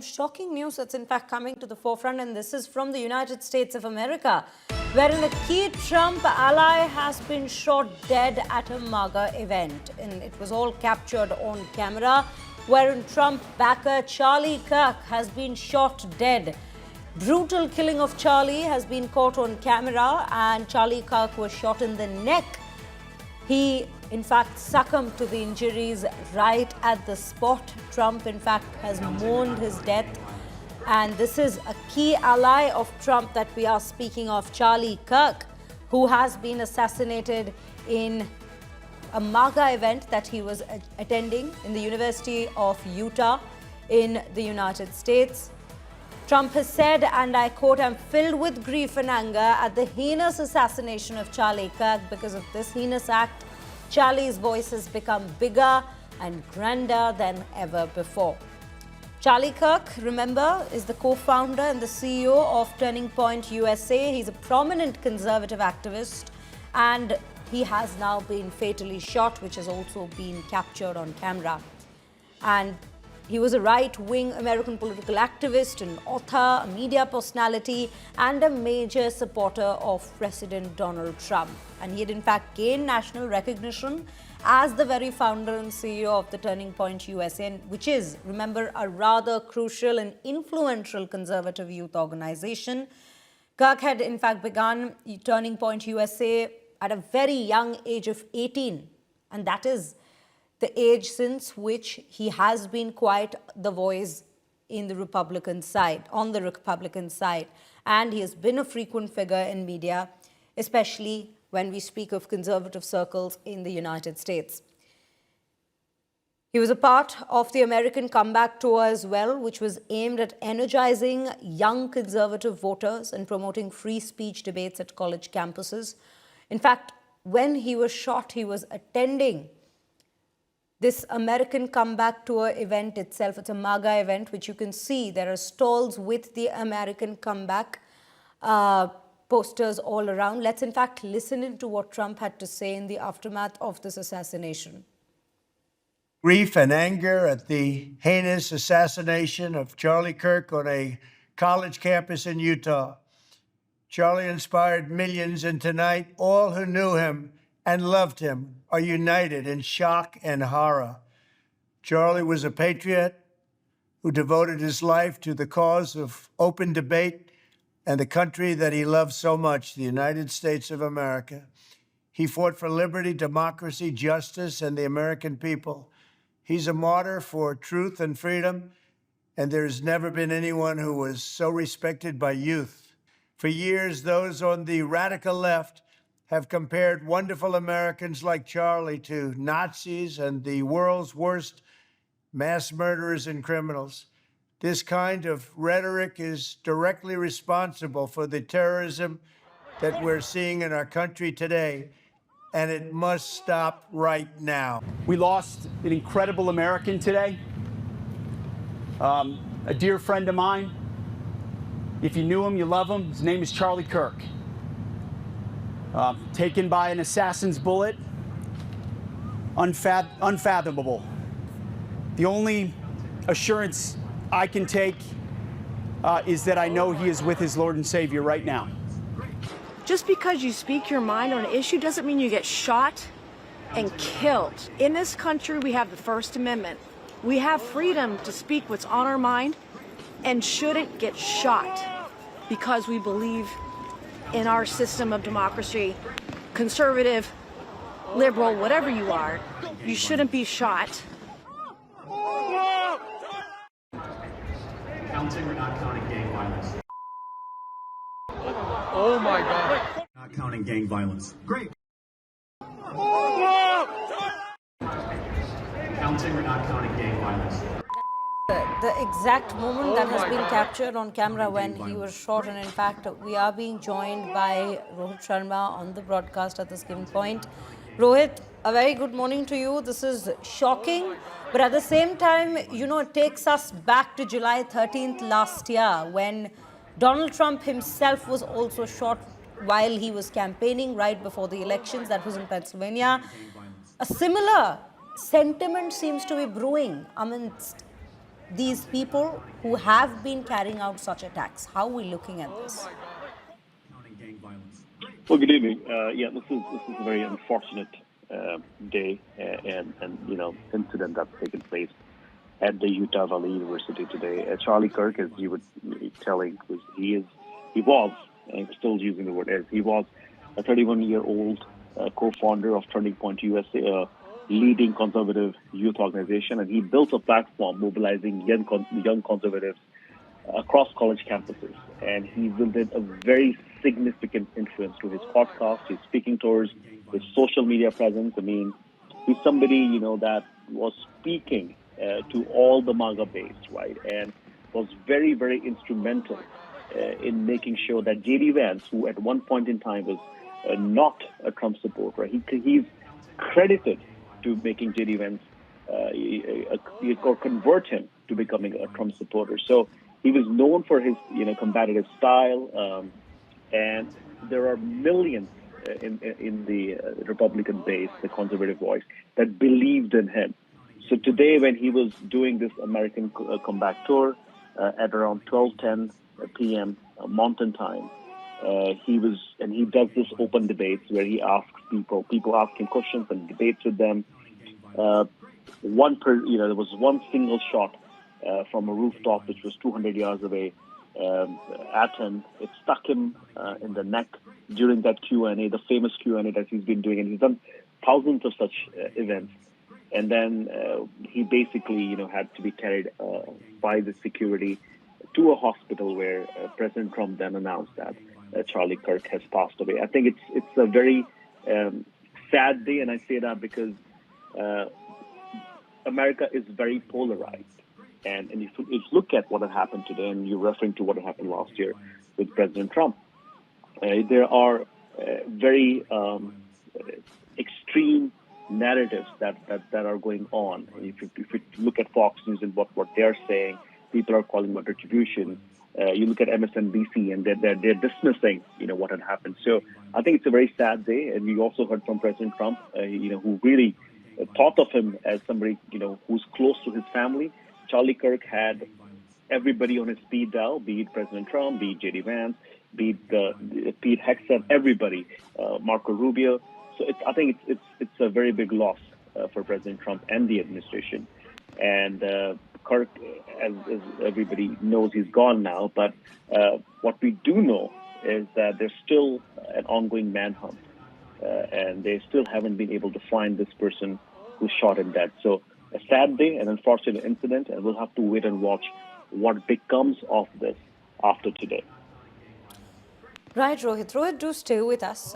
shocking news that's in fact coming to the forefront, and this is from the United States of America, wherein a key Trump ally has been shot dead at a MAGA event. And it was all captured on camera, wherein Trump backer Charlie Kirk has been shot dead. Brutal killing of Charlie has been caught on camera, and Charlie Kirk was shot in the neck. He, in fact, succumbed to the injuries right at the spot. Trump, in fact, has mourned his death. And this is a key ally of Trump that we are speaking of, Charlie Kirk, who has been assassinated in a MAGA event that he was attending in the University of Utah in the United States. Trump has said, and I quote, "I'm filled with grief and anger at the heinous assassination of Charlie Kirk. Because of this heinous act, Charlie's voice has become bigger and grander than ever before." Charlie Kirk, remember, is the co-founder and the CEO of Turning Point USA. He's a prominent conservative activist, and he has now been fatally shot, which has also been captured on camera. And he was a right-wing American political activist, an author, a media personality, and a major supporter of President Donald Trump. And he had in fact gained national recognition as the very founder and CEO of the Turning Point USA, which is, remember, a rather crucial and influential conservative youth organization. Kirk had in fact begun Turning Point USA at a very young age of 18, and that is the age since which he has been quite the voice in the Republican side, on the Republican side. And he has been a frequent figure in media, especially when we speak of conservative circles in the United States. He was a part of the American Comeback Tour as well, which was aimed at energizing young conservative voters and promoting free speech debates at college campuses. In fact, when he was shot, he was attending this American Comeback Tour event itself. It's a MAGA event, which you can see. There are stalls with the American Comeback posters all around. Let's in fact listen into what Trump had to say in the aftermath of this assassination. Grief and anger at the heinous assassination of Charlie Kirk on a college campus in Utah. Charlie inspired millions, and tonight all who knew him and loved him are united in shock and horror. Charlie was a patriot who devoted his life to the cause of open debate and the country that he loved so much, the United States of America. He fought for liberty, democracy, justice, and the American people. He's a martyr for truth and freedom, and there's never been anyone who was so respected by youth. For years, those on the radical left have compared wonderful Americans like Charlie to Nazis and the world's worst mass murderers and criminals. This kind of rhetoric is directly responsible for the terrorism that we're seeing in our country today, and it must stop right now. We lost an incredible American today, a dear friend of mine. If you knew him, you love him. His name is Charlie Kirk. Taken by an assassin's bullet, unfathomable. The only assurance I can take is that I know he is with his Lord and Savior right now. Just because you speak your mind on an issue doesn't mean you get shot and killed. In this country, we have the First Amendment. We have freedom to speak what's on our mind and shouldn't get shot because we believe in our system of democracy. Conservative, liberal, whatever you are, you shouldn't be shot. Counting or not counting gang violence? Oh my God. Not counting gang violence. Great. Counting or not counting gang violence? The exact moment that has been captured on camera when he was shot, and in fact we are being joined by Rohit Sharma on the broadcast at this given point. Rohit, a very good morning to you. This is shocking, but at the same time, you know, it takes us back to July 13th last year when Donald Trump himself was also shot while he was campaigning right before the elections. That was in Pennsylvania. A similar sentiment seems to be brewing amongst these people who have been carrying out such attacks? How are we looking at this? Counting gang violence. Well, good evening. Yeah, this is a very unfortunate day and incident that's taken place at the Utah Valley University today. Charlie Kirk, as you were telling, he was, and I'm still using the word as, he was a 31-year-old co-founder of Turning Point USA, a leading conservative youth organization, and he built a platform mobilizing young conservatives across college campuses. And he wielded a very significant influence through his podcast, his speaking tours, his social media presence. I mean, he's somebody, that was speaking to all the MAGA base, right? And was very, very instrumental in making sure that J.D. Vance, who at one point in time was not a Trump supporter, he's credited to making J.D. Vance or convert him to becoming a Trump supporter. So he was known for his, combative style, and there are millions in the Republican base, the conservative voice, that believed in him. So today, when he was doing this American comeback tour at around 12:10 p.m. Mountain Time, he does this open debates where he asks people ask him questions and debates with them. There was one single shot from a rooftop which was 200 yards away at him. It stuck him in the neck during that Q&A, the famous Q&A that he's been doing, and he's done thousands of such events. And then he basically, had to be carried by the security to a hospital where President Trump then announced that Charlie Kirk has passed away. I think it's a very sad day, and I say that because America is very polarized. And if you look at what had happened today, and you're referring to what had happened last year with President Trump, there are very extreme narratives that are going on. If you look at Fox News and what they're saying, people are calling for retribution. You look at MSNBC and they're dismissing what had happened. So I think it's a very sad day. And we also heard from President Trump, who really thought of him as somebody who's close to his family. Charlie Kirk had everybody on his speed dial, be it President Trump, be it J.D. Vance, be it Pete Hegseth, everybody, Marco Rubio. So I think it's a very big loss for President Trump and the administration. And Kirk, as everybody knows, he's gone now. But what we do know is that there's still an ongoing manhunt, and they still haven't been able to find this person who shot him dead. So a sad day, an unfortunate incident, and we'll have to wait and watch what becomes of this after today. Right, Rohit. Rohit, do stay with us.